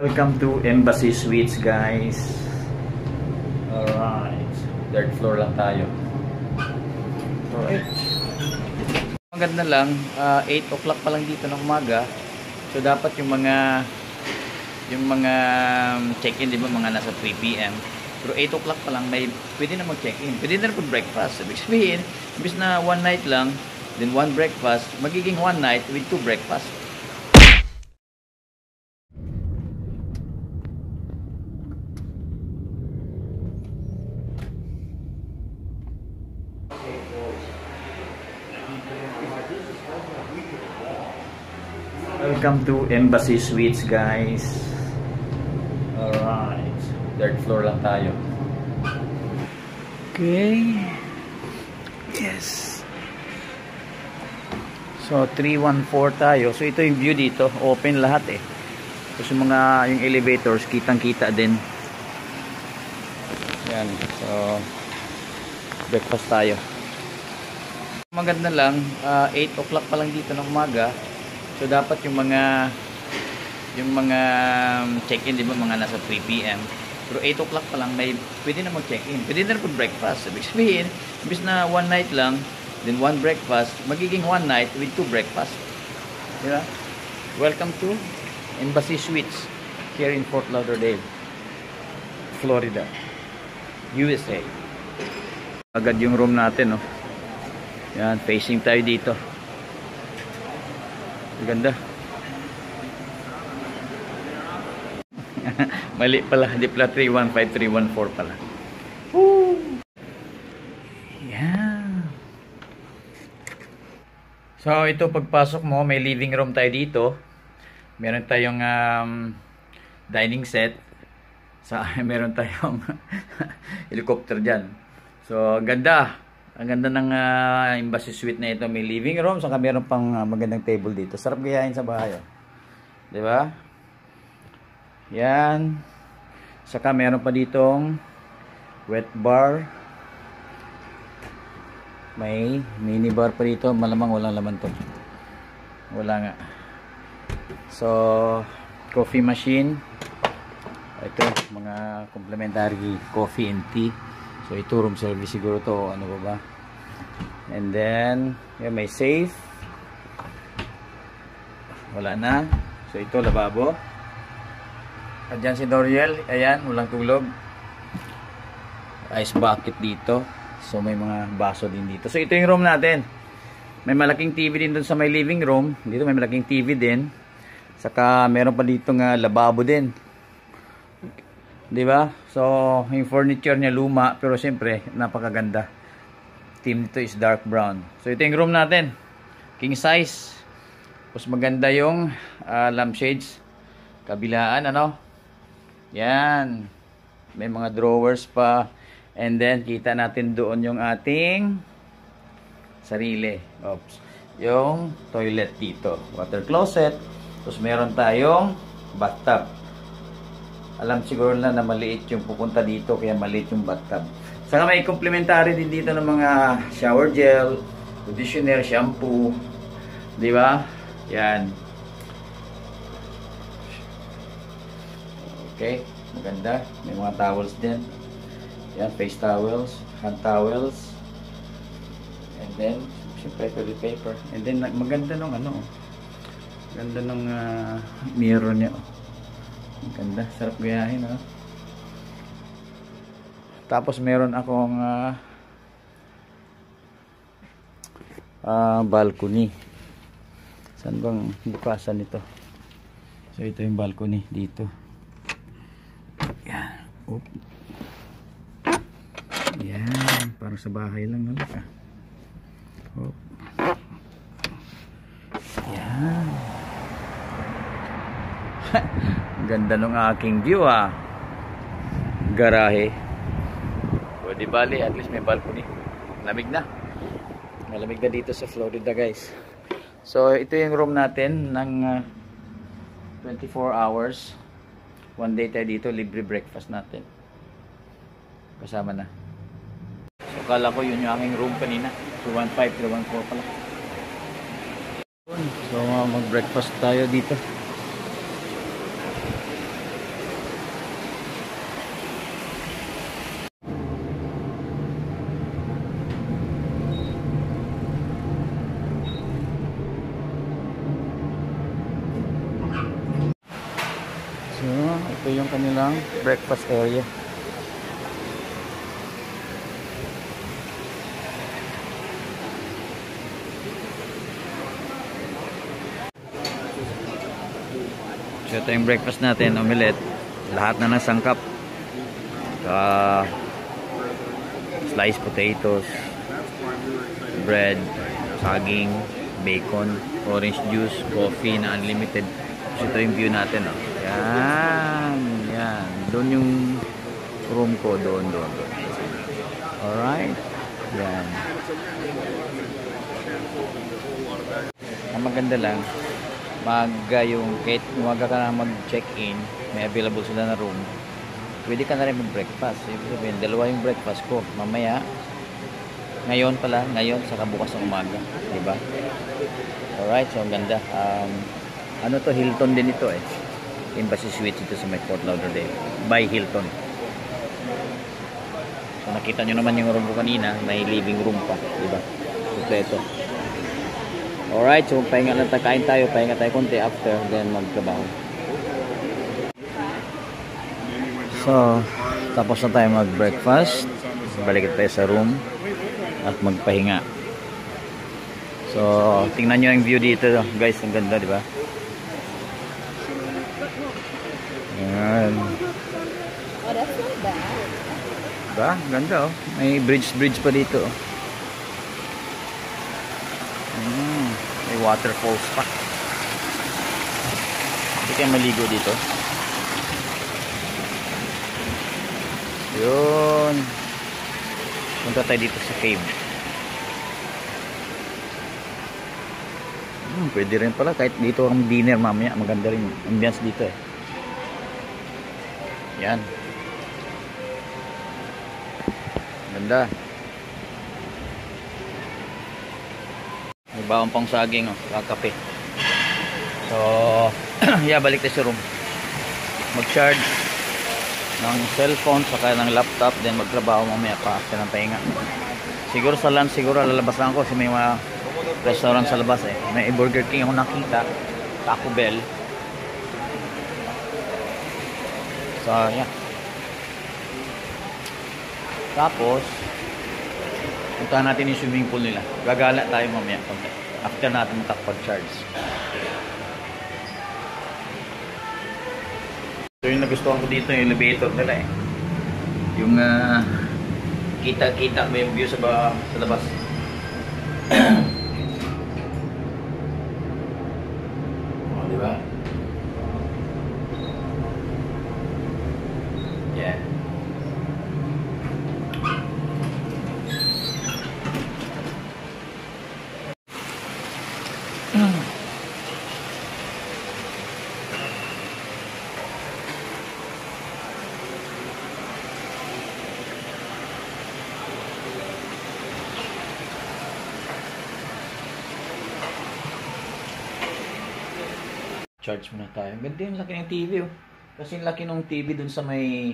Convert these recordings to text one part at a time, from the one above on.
Welcome to Embassy Suites, guys. Alright, third floor lang tayo. Alright, maganda lang, 8 o'clock pa lang dito ng umaga. So dapat yung mga check-in, di ba, mga nasa 3 PM. Pero 8 o'clock pa lang pwede na mag-check-in, pwede na rin breakfast. Ibig sabihin, imbis na one night lang, then one breakfast, magiging one night with 2 breakfast. Welcome to Embassy Suites, guys. Alright, third floor lang tayo. Okay. Yes. So 314 tayo. So ito yung view dito, open lahat eh. Tapos yung elevators kitang-kita din. Yan. So breakfast tayo. Maganda lang, 8 o'clock pa lang dito ng umaga. So dapat yung mga check-in, di ba, mga nasa 3 PM. Pero 8 o'clock pa lang pwede na mag-check-in, pwede na rin breakfast. Ibig sabihin, imbis na one night lang, then one breakfast, magiging one night with 2 breakfast. Di ba? Welcome to Embassy Suites here in Fort Lauderdale, Florida, USA. Agad yung room natin, no? Yan, facing tayo dito. Ganda. Mali pala, hindi pala 315, 314 pala. Woo! Yeah. So ito, pagpasok mo, may living room tayo dito. Meron tayong dining set. Meron tayong helicopter dyan. So ganda. Ang ganda ng Embassy Suite na ito. May living room, saka meron pang magandang table dito. Sarap gayahin sa bahay. Di ba? Yan. Saka meron pa ditong wet bar. May mini bar pa dito. Malamang walang laman to. Wala nga. So, coffee machine. Ito, mga complimentary coffee and tea. So ito, room service siguro to, ano ba? And then yan, may safe. Wala na. So ito, lababo. At dyan si Doriel, ayan, walang tulog. Ice bucket dito. So may mga baso din dito. So ito yung room natin. May malaking TV din dun sa may living room. Dito may malaking TV din. Saka meron pa dito nga lababo din. Diba? So, yung furniture niya luma, pero siyempre, napakaganda. Theme nito is dark brown. So, ito yung room natin. King size. Tapos maganda yung lampshades. Kabilaan, ano? Yan. May mga drawers pa. And then, kita natin doon yung ating sarili. Oops. Yung toilet dito. Water closet. Tapos, meron tayong bathtub. Alam siguro na maliit yung pupunta dito, kaya maliit yung bathtub. Saka may complementary din dito ng mga shower gel, conditioner, shampoo. Di ba? Yan. Okay, maganda. May mga towels din. Yan, face towels, hand towels. And then, siyempre, toilet paper. And then, maganda nung ganda nung mirror niya. Ganda, sarap gayahin, ha? Tapos meron akong balcony. Saan bang bukasan ito? So ito yung balcony dito. Yan. Oop. Yan, parang sa bahay lang, ano ka? Oop. Yan. Ganda ng aking view, ha. Garahe. O di bali, at least may balcony. Lamig na. Malamig na dito sa Florida, guys. So ito yung room natin ng 24 hours. One day tayo dito, libre breakfast natin. Kasama na. So kala ko yun yung aking room kanina. 215, 314 pala. So mag breakfast tayo dito. So, ito yung kanilang breakfast area. So, ito yung breakfast natin, omelette. Lahat na ng sangkap. Sliced potatoes, bread, saging, bacon, orange juice, coffee na unlimited. So, ito yung view natin. Oh. Yan. Yan. Doon yung room ko. Doon. Alright. Yan. Ang maganda lang, kahit umaga ka na mag-check-in, may available sila na room, pwede ka na rin mag-breakfast. Sabihin, dalawa yung breakfast ko. Mamaya, ngayon, saka bukas ng umaga. Diba? Alright, so ang ganda. Ano to, Hilton din ito eh. Embassy Suites ito sa may Fort Lauderdale. By Hilton. So nakita nyo naman yung room ko kanina, may living room pa. Diba? Kompleto. Alright, so pahinga lang kain tayo, pahinga tayo konti after, then magtrabaho. So, tapos na tayo mag-breakfast. Balik tayo sa room at magpahinga. So, tingnan nyo yung view dito, guys. Ang ganda, di ba? Ayan. Oh, that's not bad. Diba? Ganda, oh. May bridge pa dito, oh. May waterfalls pa. Hindi kayo maligo dito. Yun. Punta tayo dito sa cave. Pwede rin pala kahit dito ang dinner mamaya. Maganda rin ambiance dito eh. Yan. Ganda. May baon pang saging, oh, kakape. So, yeah, balik tayo sa room. Mag-charge ng cellphone, saka ng laptop, then magtrabaho mamaya pa after ng pahinga. Siguro sa lunch, lalabas lang ako kasi may mga restaurant sa labas eh. May Burger King ako nakita, Taco Bell. So, yeah. Tapos, puntahan natin yung swimming pool nila. Gagala tayo mamaya after natin makapag-charge. So yung nagustuhan ko dito yung elevator nila eh. Yung kita-kita mo yung view sa labas. Oh, di ba? Yeah. Charge muna tayo. Ganda yung laki ng TV oh. Kasi yung laki ng TV dun sa may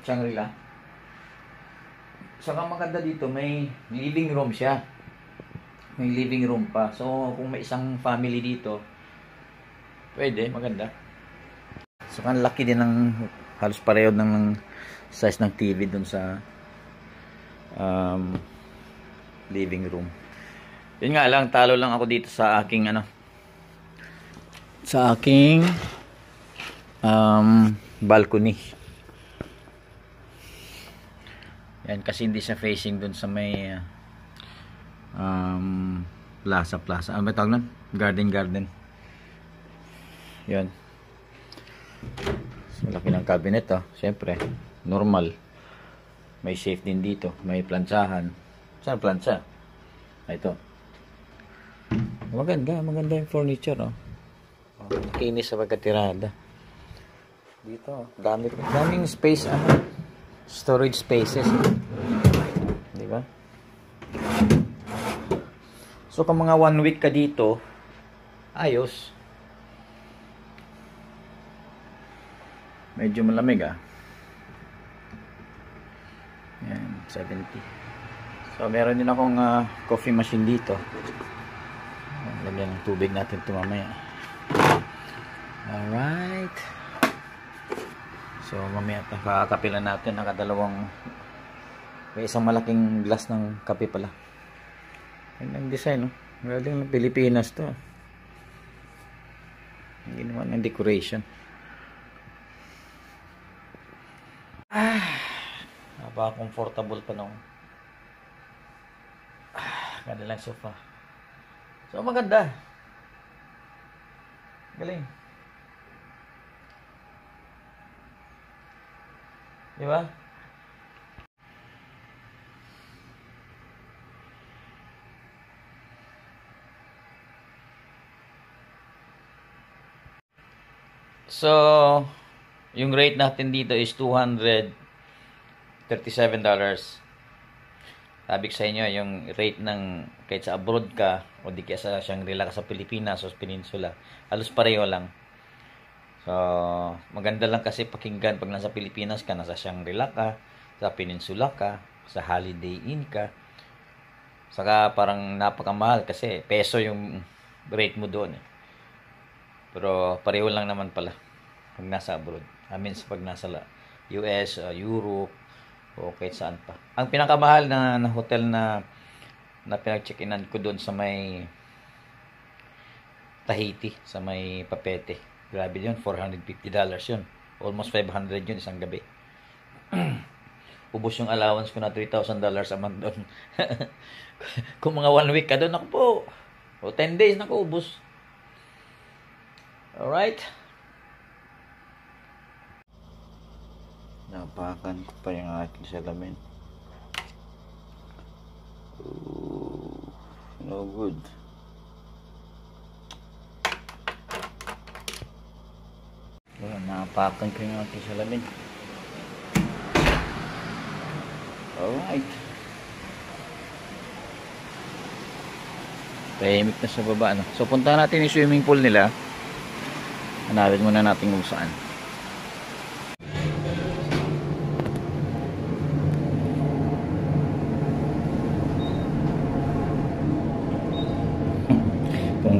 Shangri-La. Saka maganda dito, may living room siya. May living room pa. So kung may isang family dito, pwede, maganda. So kan laki din ng halos pareho ng size ng TV dun sa living room. Yun nga lang, talo lang ako dito sa aking balcony. Yan, kasi hindi siya facing dun sa may plaza. Ano ba tawag nun? Garden. Yan. So, laki ng cabinet oh. Siyempre, normal. May safe din dito. May plansahan. Saan plansa? Ito. Maganda yung furniture oh. Nakinis sa pagkatirada. Dito, daming space, storage spaces. Di ba? So, kung mga 1 week ka dito, ayos. Medyo malamig Yan, 70. So, meron din akong coffee machine dito. Lagyan ng tubig natin ito mamaya. Alright. So mamaya kakakapilan natin. Nakadalawang, may isang malaking glass ng kape pala. Yan ang design, no? Galing ng Pilipinas to. Hindi naman ng decoration. Napaka-comfortable pa nung kanilang sofa. So maganda. Galing. Di ba? So, yung rate natin dito is $237. Sabi ko sa inyo, yung rate ng kahit sa abroad ka o di kaya sa Shangri-La ka sa Pilipinas o sa Peninsula, halos pareho lang. So, maganda lang kasi pakinggan pag nasa Pilipinas ka, nasa Shangri-La ka, sa Peninsula ka, sa Holiday Inn ka. Saka parang napakamahal kasi peso yung rate mo doon. Pero pareho lang naman pala pag nasa abroad. I mean, pag nasa US, Europe, o kahit saan pa. Ang pinakamahal na hotel na pinag-check-inan ko doon sa may Tahiti, sa may Papete. Grabe yun, $450 yun. Almost $500 yun isang gabi. Ubus yung allowance ko na $3,000 a month doon. Kung mga 1 week ka doon, ako po. O 10 days, naku, ubus. Alright. Napakan ko pa yung aking salamin. Ooh, no good. Napakan ko yung aking salamin. Alright. Tahimik na sa baba, no? So punta natin yung swimming pool nila. Hanapin muna natin kung saan.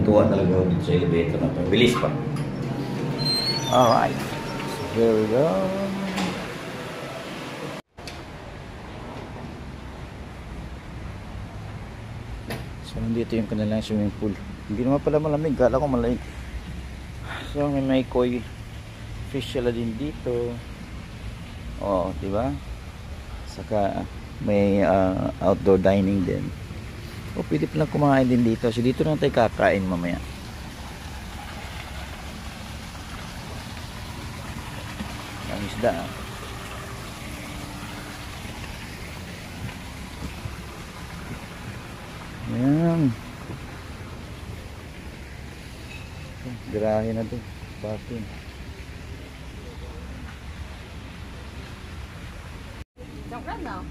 Tuwa talaga ako dito sa elevator na ito. Bilis pa. Alright. So here we go. So nandito yung kanilang swimming pool. Hindi naman pala malamig. Kala ko malamig. So may koi fish sila din dito. Oh, di ba? Saka may outdoor dining din. O pwede palang kumain din dito. So dito na tayo kakain mamaya. Ang isda. Ayan. Garahe na to. Parking. Don't run though.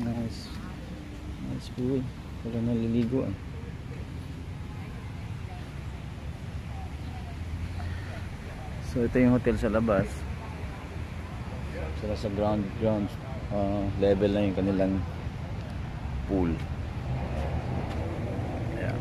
Nice. Nice pool. Wala naliligo. So ito yung hotel sa labas. Sila sa ground level na yung kanilang pool. Ayan.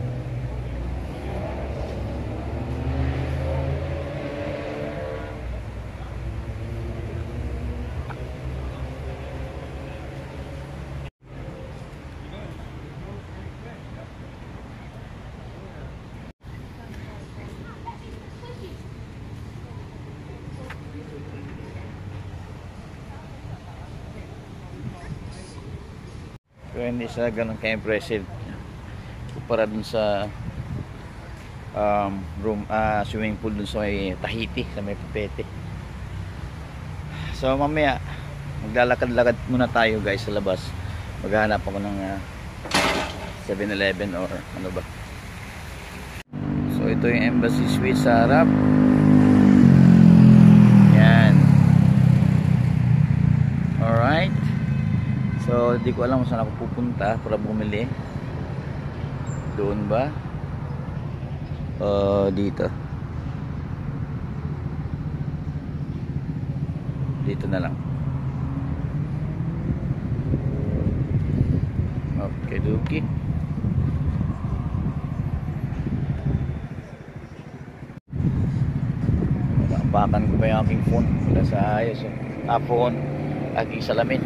Pero hindi siya ganun ka-impressive kumpara dun sa swimming pool dun sa may Tahiti, sa may Papete. So mamaya maglalakad-lakad muna tayo guys sa labas. Maghahanap ako ng 7-Eleven or ano ba. So ito yung Embassy Suite sa harap. Yan. Alright. So, di ko alam kung saan ako pupunta para bumili. Doon ba? Dito. Dito na lang. Okay, dokie. Napakan ko pa yung aking phone. Wala sa ayos. Phone. Aking salamin.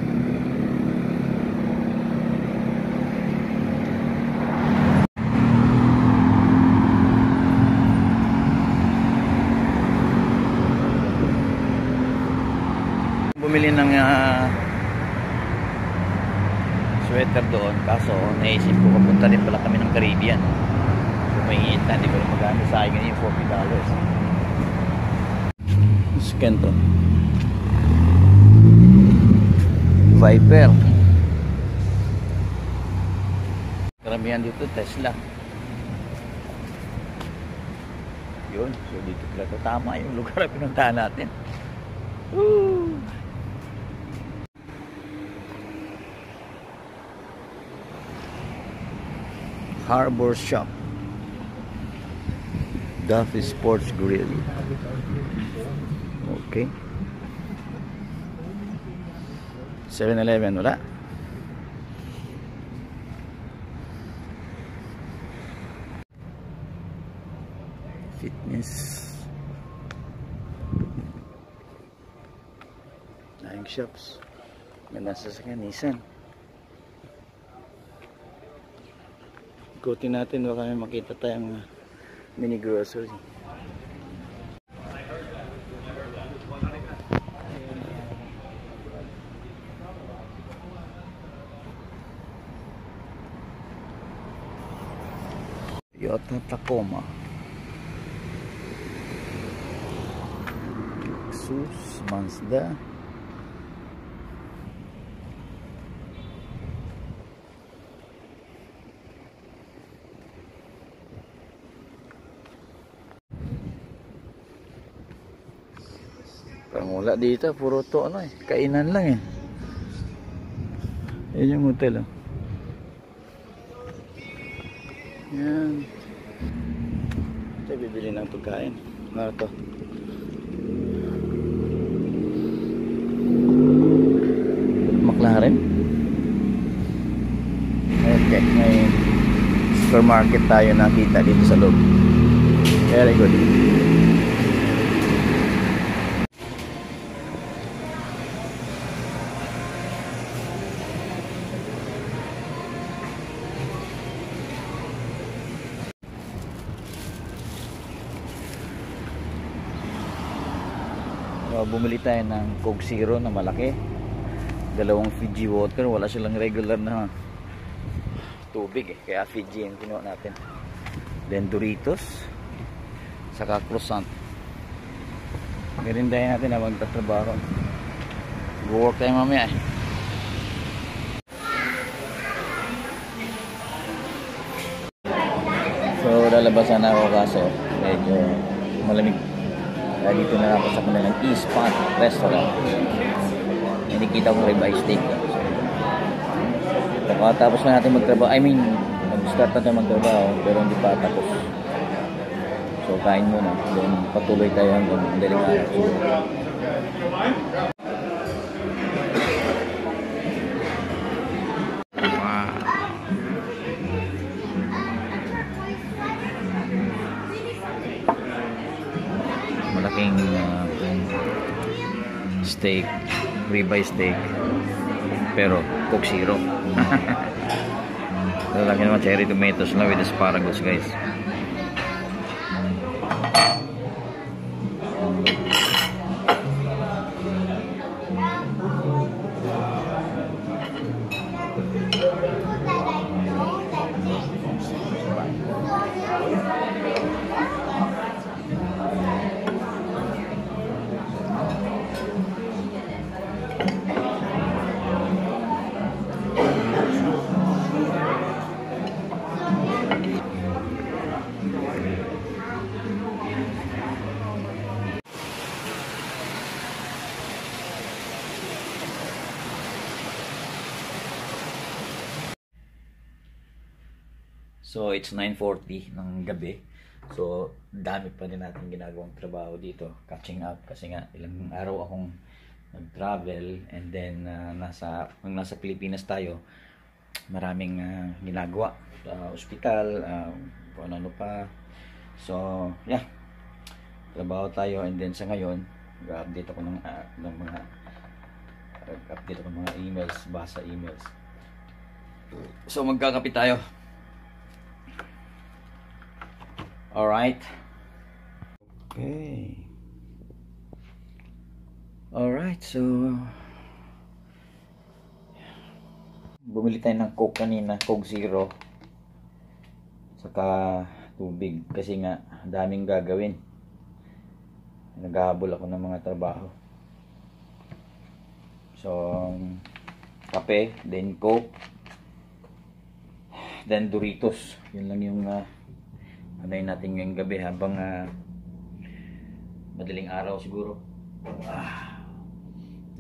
Bumili ng sweater doon, kaso naisip ko papunta din pala kami ng Caribbean, so may init na, hindi ko rin maganda sa akin yung $40. Scan to Viper, karamihan dito Tesla yun, so dito pala to, tama yung lugar na pinuntahan natin. Woo! Harbor Shop, Duffy Sports Grill. Okay. 7-Eleven wala. Fitness. Daming shops. Ganda sa Nissan. Ikutin natin, baka may makita tayong mini grocery. Toyota Tacoma, Lexus, Mazda. Pangula dito, puro to ano eh, kainan lang eh. Yan yung hotel oh. Yan. Ito bibili ng pagkain. Ano to? McLaren. Okay, may supermarket tayo nakita dito sa loob. Very good. Bumili tayo ng Coke Zero na malaki, dalawang Fiji water, wala silang regular na tubig eh, kaya Fiji yung kinuha natin. Then Doritos saka croissant. Merindahin natin na magtatrabaho, work tayo mamaya eh. So lalabasan na ako kaso medyo malamig. Dito na ako sa kanilang E-Spot Restaurant. Nakikita ko ribeye steak. Tapos na natin magtrabaho. I mean, mag-start natin magtrabaho pero hindi pa tapos. So kain muna. Then patuloy tayo hanggang daling araw. Malaking steak, ribeye steak, pero Coke Zero. Lalaki naman cherry tomatoes na with asparagus guys. So it's 9:40 ng gabi. So dami pa din natin ginagawang trabaho dito, catching up kasi nga ilang araw akong nag-travel and then nasa Pilipinas tayo, maraming ginagawa sa ospital, kung ano pa. So yeah, trabaho tayo, and then sa ngayon mag-update ako ng mga update ako ng mga emails, basa emails. So magkakape tayo. Alright. Okay. Alright, so bumili tayo ng Coke kanina, Coke Zero, saka tubig, kasi nga daming gagawin. Naghahabol ako ng mga trabaho. So kape, then Coke, then Doritos. Yun lang yung ano natin ngayong gabi habang madaling araw siguro.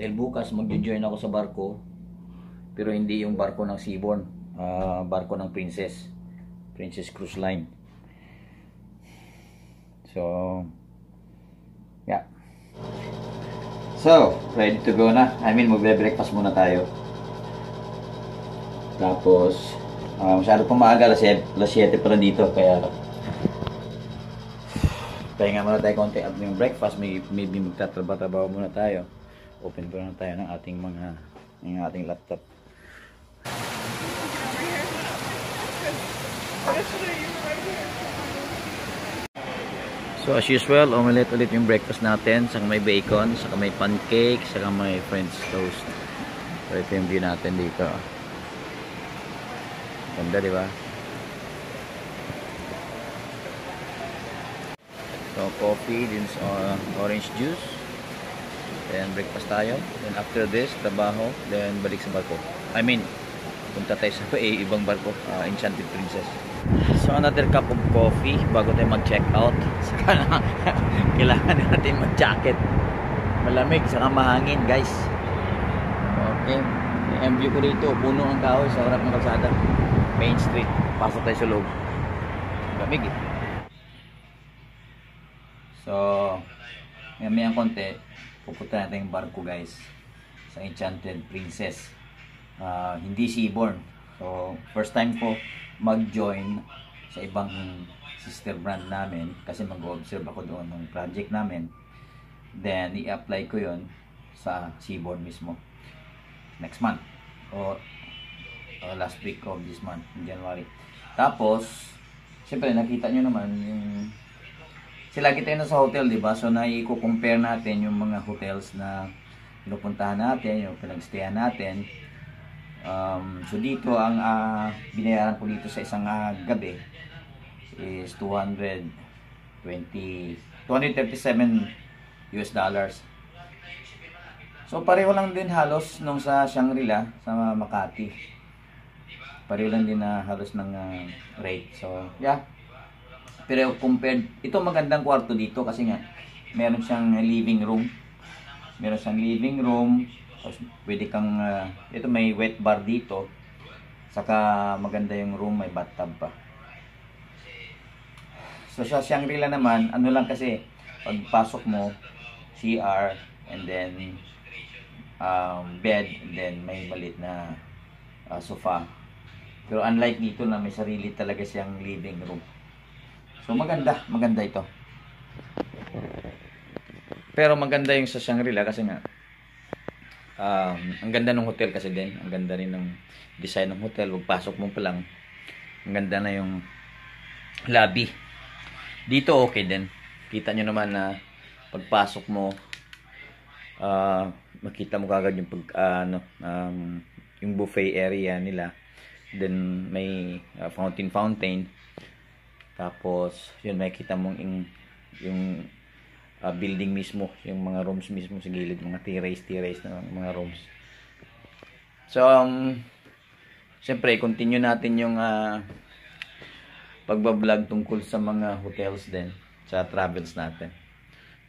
Dahil bukas mag-join ako sa barko, pero hindi yung barko ng Seabourn, barko ng Princess Cruise Line. So yeah, so ready to go na. I mean, magbe-breakfast muna tayo, tapos masyado pa maaga, alas 7 pa rin dito, kaya pahinga muna tayo konti at yung breakfast. Maybe magtatrabaho muna tayo, open pa na tayo ng ating laptop. So as usual, omelette ulit yung breakfast natin. Saka may bacon, saka may pancake, saka may French toast. So ito yung view natin dito. Ganda, di ba? So coffee, din orange juice. Then breakfast tayo. Then after this, trabaho. Then balik sa barko. I mean, punta tayo sa ibang barko, Enchanted Princess. So another cup of coffee bago tayo mag-check out. Saka na, kailangan natin mag-jacket. Malamig, saka mahangin, guys. Okay. Yung view ko dito, puno ang kahoy sa harap ng kalsada, Main Street. Pasok tayo sa loob. Lamig eh. So mayang konti pupunta natin yung barko, guys, sa Enchanted Princess. Hindi Seabourn. So first time ko mag-join sa ibang sister brand namin, kasi mag-observe ako doon ng project namin. Then i-apply ko yon sa Seabourn mismo next month or last week of this month, in January. Tapos siyempre nakita nyo naman yung sila, kita na sa hotel, di ba? So na-i-compare natin yung mga hotels na pinupuntahan natin, yung pinagstayan natin. So dito ang binayaran ko dito sa isang gabi is $237 US dollars. So pareho lang din halos nung sa Shangri-La sa Makati. Pareho lang din na halos ng rate. So yeah. Pero compared, ito magandang kwarto dito kasi nga meron siyang living room. Meron siyang living room. Tapos pwede kang, ito may wet bar dito. Saka maganda yung room, may bathtub pa. So sa Shangri-La naman, ano lang kasi, pagpasok mo, CR, and then bed, and then may maliit na sofa. Pero unlike dito na may sarili talaga siyang living room. So maganda ito. Pero maganda yung sa Shangri-La kasi nga ang ganda ng hotel kasi din. Ang ganda rin ng design ng hotel. Pagpasok mo pa lang, ang ganda na yung lobby. Dito okay din. Kita nyo naman na pagpasok mo, makita mo kagad yung yung buffet area nila. Then may fountain. Tapos yun, makikita mo yung building mismo, yung mga rooms mismo sa gilid, mga terrace na mga rooms. So siyempre continue natin yung pagbablog tungkol sa mga hotels din, sa travels natin,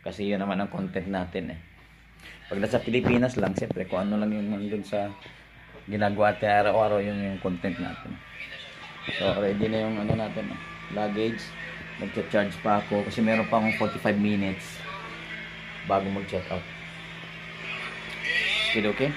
kasi yun naman ang content natin eh. Pag nasa Pilipinas lang, siyempre kung ano lang yung nandun sa ginagawa natin araw-araw, yung content natin. So ready na yung ano natin, luggage. Magcha-charge pa ako kasi meron pa akong 45 minutes bago mag-check out. Okay?